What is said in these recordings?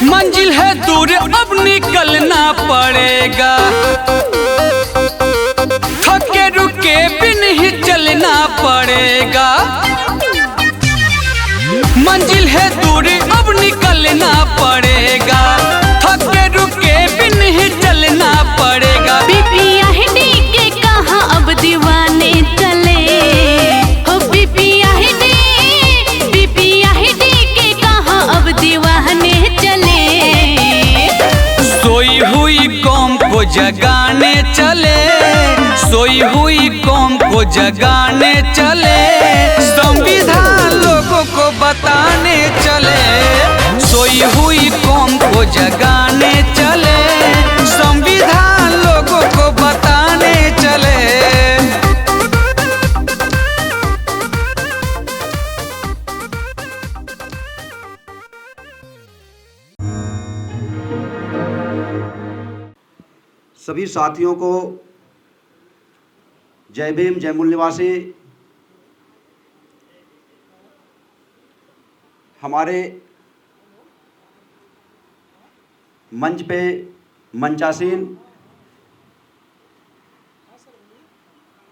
मंजिल है दूर अब निकलना पड़ेगा, थके रुके बिन ही चलना पड़ेगा। मंजिल है दूर अब निकलना पड़ेगा, थके रुके बिन ही चलना पड़ेगा। बीपीया हिडी के कहाँ अब दीवाने चले हो, बीपीया हिडी के कहाँ अब दीवाने चले। सोई हुई कौम को जगाने चले, सोई हुई कौम को जगाने चले, संविधान लोगों को बताने चले। सोई हुई कौम को जगाने चले, संविधान लोगों को बताने चले। सभी साथियों को जय भीम, जय मूल निवासी। हमारे मंच पे मंचासीन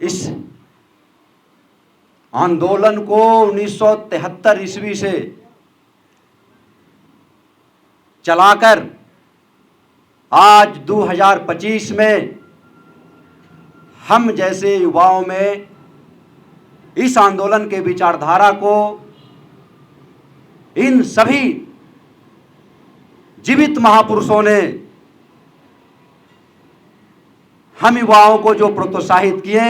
इस आंदोलन को 1973 ईस्वी से चलाकर आज 2025 में हम जैसे युवाओं में इस आंदोलन के विचारधारा को इन सभी जीवित महापुरुषों ने हम युवाओं को जो प्रोत्साहित किए,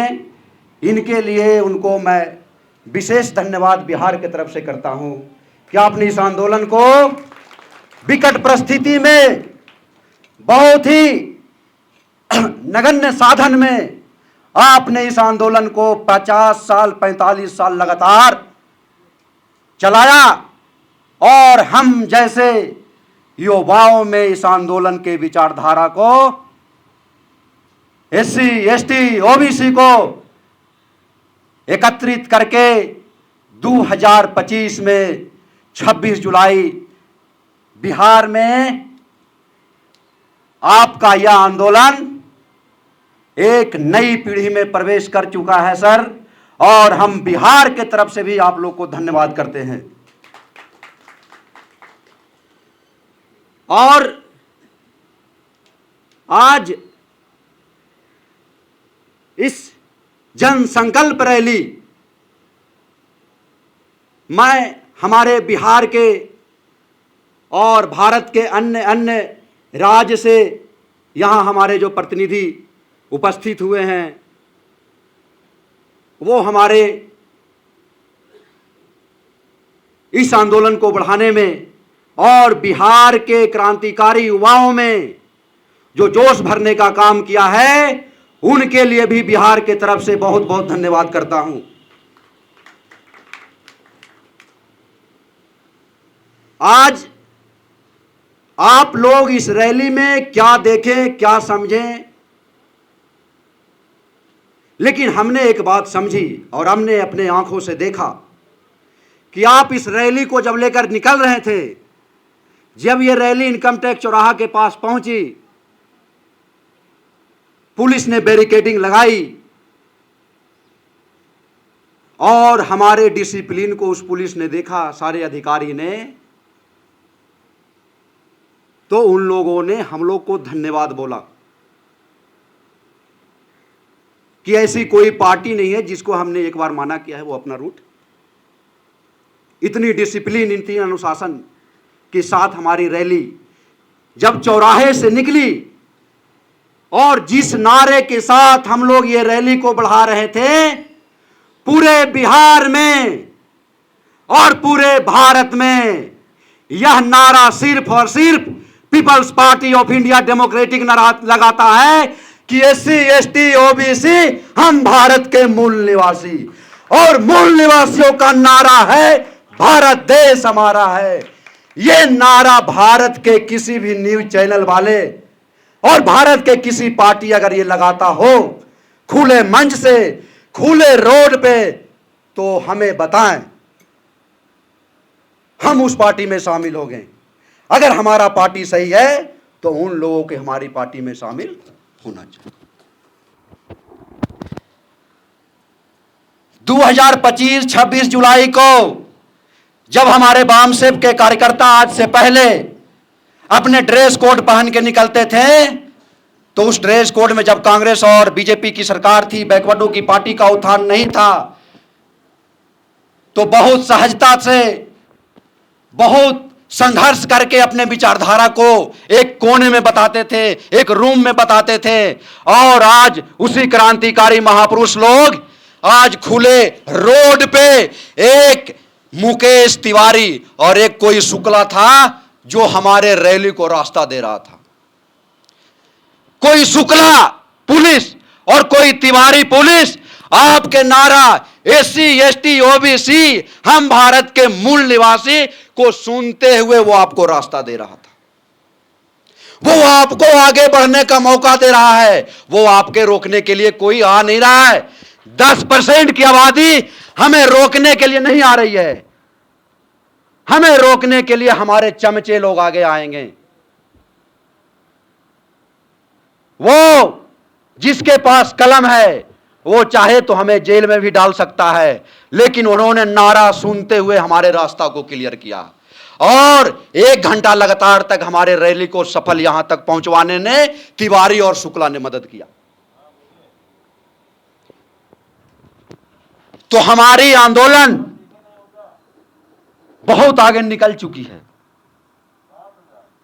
इनके लिए उनको मैं विशेष धन्यवाद बिहार की तरफ से करता हूं कि आपने इस आंदोलन को विकट परिस्थिति में बहुत ही नगण्य साधन में आपने इस आंदोलन को 50 साल 45 साल लगातार चलाया और हम जैसे युवाओं में इस आंदोलन के विचारधारा को एससी, एसटी, ओबीसी को एकत्रित करके 2025 में 26 जुलाई बिहार में आपका यह आंदोलन एक नई पीढ़ी में प्रवेश कर चुका है सर, और हम बिहार के तरफ से भी आप लोग को धन्यवाद करते हैं। और आज इस जन संकल्प रैली मैं हमारे बिहार के और भारत के अन्य अन्य राज्य से यहाँ हमारे जो प्रतिनिधि उपस्थित हुए हैं वो हमारे इस आंदोलन को बढ़ाने में और बिहार के क्रांतिकारी युवाओं में जो जोश भरने का काम किया है, उनके लिए भी बिहार के तरफ से बहुत बहुत धन्यवाद करता हूं। आज आप लोग इस रैली में क्या देखें, क्या समझें, लेकिन हमने एक बात समझी और हमने अपने आंखों से देखा कि आप इस रैली को जब लेकर निकल रहे थे, जब ये रैली इनकम टैक्स चौराहा के पास पहुंची, पुलिस ने बैरिकेडिंग लगाई और हमारे डिसिप्लिन को उस पुलिस ने देखा, सारे अधिकारी ने, तो उन लोगों ने हम लोग को धन्यवाद बोला कि ऐसी कोई पार्टी नहीं है जिसको हमने एक बार माना किया है वो अपना रूट। इतनी डिसिप्लिन, इतनी अनुशासन के साथ हमारी रैली जब चौराहे से निकली और जिस नारे के साथ हम लोग ये रैली को बढ़ा रहे थे, पूरे बिहार में और पूरे भारत में यह नारा सिर्फ और सिर्फ peoples party of India democratic लगाता है कि एससी, एसटी, ओबीसी हम भारत के मूल निवासी, और मूल निवासियों का नारा है भारत देश हमारा है। ये नारा भारत के किसी भी न्यूज चैनल वाले और भारत के किसी पार्टी अगर ये लगाता हो खुले मंच से, खुले रोड पे, तो हमें बताएं, हम उस पार्टी में शामिल हो गए। अगर हमारा पार्टी सही है तो उन लोगों के हमारी पार्टी में शामिल होना चाहिए। 2025 26 जुलाई को जब हमारे वामसेप के कार्यकर्ता आज से पहले अपने ड्रेस कोड पहन के निकलते थे, तो उस ड्रेस कोड में जब कांग्रेस और बीजेपी की सरकार थी, बैकवर्डों की पार्टी का उत्थान नहीं था, तो बहुत सहजता से, बहुत संघर्ष करके अपने विचारधारा को एक कोने में बताते थे, एक रूम में बताते थे। और आज उसी क्रांतिकारी महापुरुष लोग आज खुले रोड पे, एक मुकेश तिवारी और एक कोई शुक्ला था जो हमारे रैली को रास्ता दे रहा था। कोई शुक्ला पुलिस और कोई तिवारी पुलिस आपके नारा एससी एसटी ओबीसी हम भारत के मूल निवासी को सुनते हुए वो आपको रास्ता दे रहा था। वो आपको आगे बढ़ने का मौका दे रहा है। वो आपके रोकने के लिए कोई आ नहीं रहा है। 10% की आबादी हमें रोकने के लिए नहीं आ रही है। हमें रोकने के लिए हमारे चमचे लोग आगे आएंगे। वो जिसके पास कलम है वो चाहे तो हमें जेल में भी डाल सकता है, लेकिन उन्होंने नारा सुनते हुए हमारे रास्ता को क्लियर किया और 1 घंटा लगातार तक हमारे रैली को सफल यहां तक पहुंचवाने में तिवारी और शुक्ला ने मदद किया। तो हमारी आंदोलन बहुत आगे निकल चुकी है।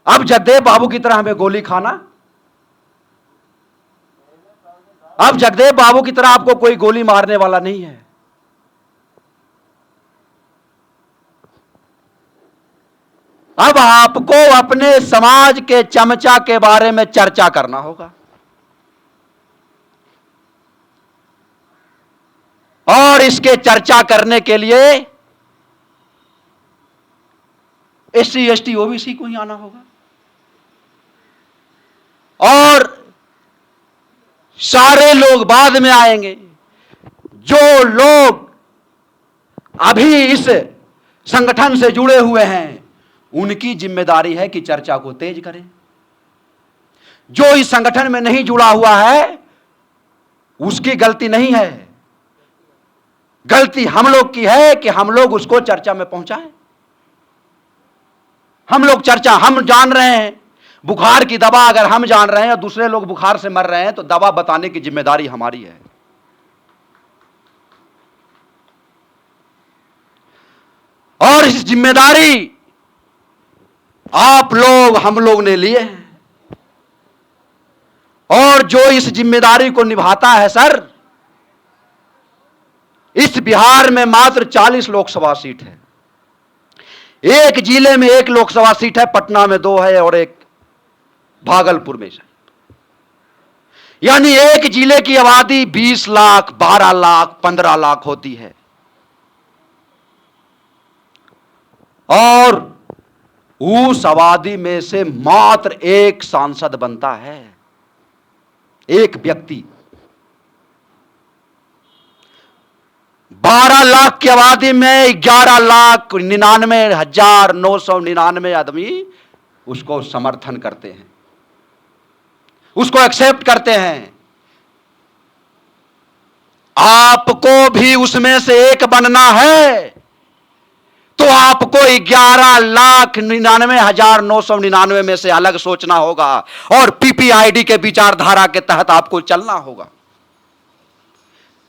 अब जगदेव बाबू की तरह हमें गोली खाना, अब जगदेव बाबू की तरह आपको कोई गोली मारने वाला नहीं है। अब आपको अपने समाज के चमचा के बारे में चर्चा करना होगा और इसके चर्चा करने के लिए एससी एसटी ओबीसी को ही आना होगा। और सारे लोग बाद में आएंगे। जो लोग अभी इस संगठन से जुड़े हुए हैं उनकी जिम्मेदारी है कि चर्चा को तेज करें। जो इस संगठन में नहीं जुड़ा हुआ है उसकी गलती नहीं है, गलती हम लोग की है कि हम लोग उसको चर्चा में पहुंचाएं। हम लोग चर्चा, हम जान रहे हैं बुखार की दवा अगर हम जान रहे हैं और दूसरे लोग बुखार से मर रहे हैं तो दवा बताने की जिम्मेदारी हमारी है। और इस जिम्मेदारी आप लोग हम लोग ने लिए हैं। और जो इस जिम्मेदारी को निभाता है सर, इस बिहार में मात्र 40 लोकसभा सीट है। एक जिले में 1 लोकसभा सीट है, पटना में 2 है और एक भागलपुर में है। यानी एक जिले की आबादी 20 लाख, 12 लाख, 15 लाख होती है और उस आबादी में से मात्र 1 सांसद बनता है, 1 व्यक्ति। 12 लाख की आबादी में 11,99,999 आदमी उसको समर्थन करते हैं, उसको एक्सेप्ट करते हैं। आपको भी उसमें से एक बनना है तो आपको 11,99,999 में से अलग सोचना होगा और पीपीआईडी के विचारधारा के तहत आपको चलना होगा।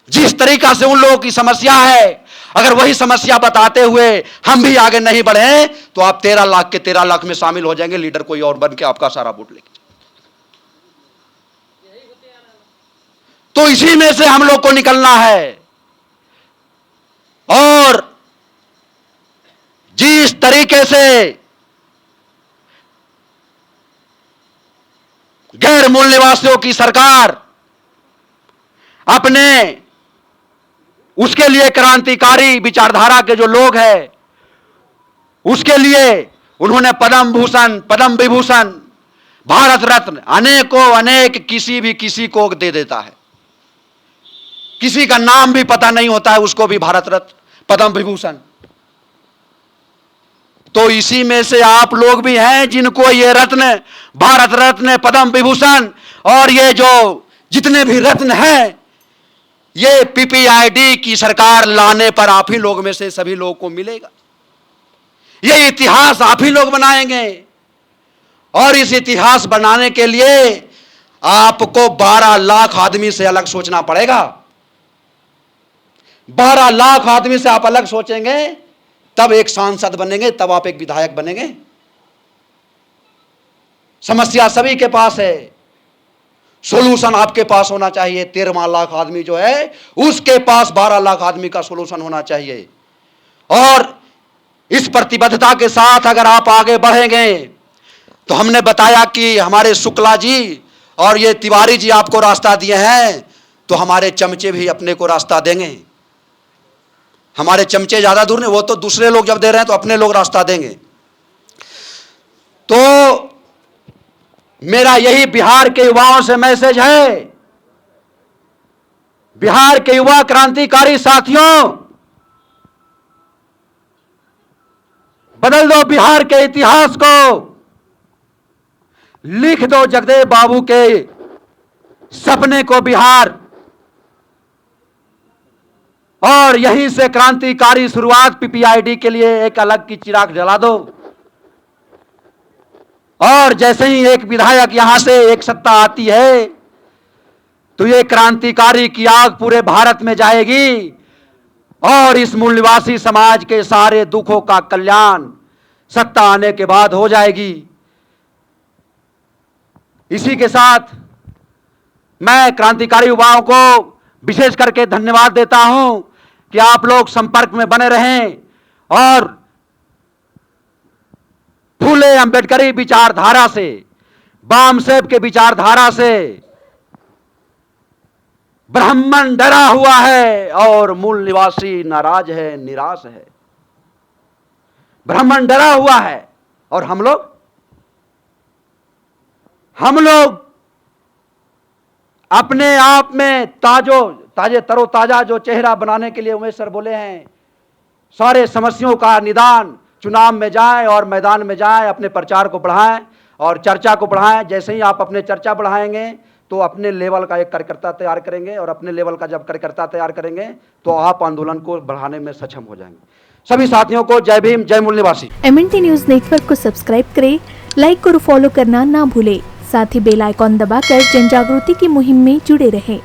जिस तरीका से उन लोगों की समस्या है, अगर वही समस्या बताते हुए हम भी आगे नहीं बढ़े तो आप 13 लाख के 13 लाख में शामिल हो जाएंगे, लीडर कोई और बन के आपका सारा वोट लेके। तो इसी में से हम लोग को निकलना है। और जिस तरीके से गैर मूल निवासियों की सरकार अपने उसके लिए क्रांतिकारी विचारधारा के जो लोग हैं उसके लिए उन्होंने पद्म भूषण, पद्म विभूषण, भारत रत्न अनेकों अनेक किसी को दे देता है। किसी का नाम भी पता नहीं होता है उसको भी भारत रत्न, पद्म विभूषण। तो इसी में से आप लोग भी हैं जिनको ये रत्न, भारत रत्न, पद्म विभूषण और ये जो जितने भी रत्न हैं, ये पीपीआईडी की सरकार लाने पर आप ही लोग में से सभी लोगों को मिलेगा। ये इतिहास आप ही लोग बनाएंगे और इस इतिहास बनाने के लिए आपको 12 लाख आदमी से अलग सोचना पड़ेगा। 12 लाख आदमी से आप अलग सोचेंगे तब एक सांसद बनेंगे, तब आप एक विधायक बनेंगे। समस्या सभी के पास है, सोल्यूशन आपके पास होना चाहिए। 13 लाख आदमी जो है उसके पास 12 लाख आदमी का सोल्यूशन होना चाहिए। और इस प्रतिबद्धता के साथ अगर आप आगे बढ़ेंगे तो हमने बताया कि हमारे शुक्ला जी और ये तिवारी जी आपको रास्ता दिए हैं, तो हमारे चमचे भी अपने को रास्ता देंगे। हमारे चमचे ज्यादा दूर नहीं, वो तो दूसरे लोग जब दे रहे हैं तो अपने लोग रास्ता देंगे। तो मेरा यही बिहार के युवाओं से मैसेज है, बिहार के युवा क्रांतिकारी साथियों, बदल दो बिहार के इतिहास को, लिख दो जगदेव बाबू के सपने को बिहार, और यहीं से क्रांतिकारी शुरुआत पीपीआईडी के लिए एक अलग की चिराग जला दो। और जैसे ही एक विधायक यहां से एक सत्ता आती है तो ये क्रांतिकारी की आग पूरे भारत में जाएगी और इस मूल निवासी समाज के सारे दुखों का कल्याण सत्ता आने के बाद हो जाएगी। इसी के साथ मैं क्रांतिकारी युवाओं को विशेष करके धन्यवाद देता हूं कि आप लोग संपर्क में बने रहें और फूले अंबेडकरी विचारधारा से, बामसेब के विचारधारा से ब्राह्मण डरा हुआ है और मूल निवासी नाराज है, निराश है। ब्राह्मण डरा हुआ है और हम लोग अपने आप में ताजे तरोताजा जो चेहरा बनाने के लिए उमेश सर बोले हैं, सारे समस्याओं का निदान, चुनाव में जाएं और मैदान में जाएं, अपने प्रचार को बढ़ाएं और चर्चा को बढ़ाएं। जैसे ही आप अपने चर्चा बढ़ाएंगे तो अपने लेवल का एक कार्यकर्ता तैयार करेंगे और अपने लेवल का जब कार्यकर्ता तैयार करेंगे तो आप आंदोलन को बढ़ाने में सक्षम हो जाएंगे। सभी साथियों को जय भीम, जय मूल निवासी। MNT न्यूज नेटवर्क को सब्सक्राइब करें, लाइक और फॉलो करना ना भूलें। साथ ही बेल आइकॉन दबाकर जन जागृति की मुहिम में जुड़े रहें।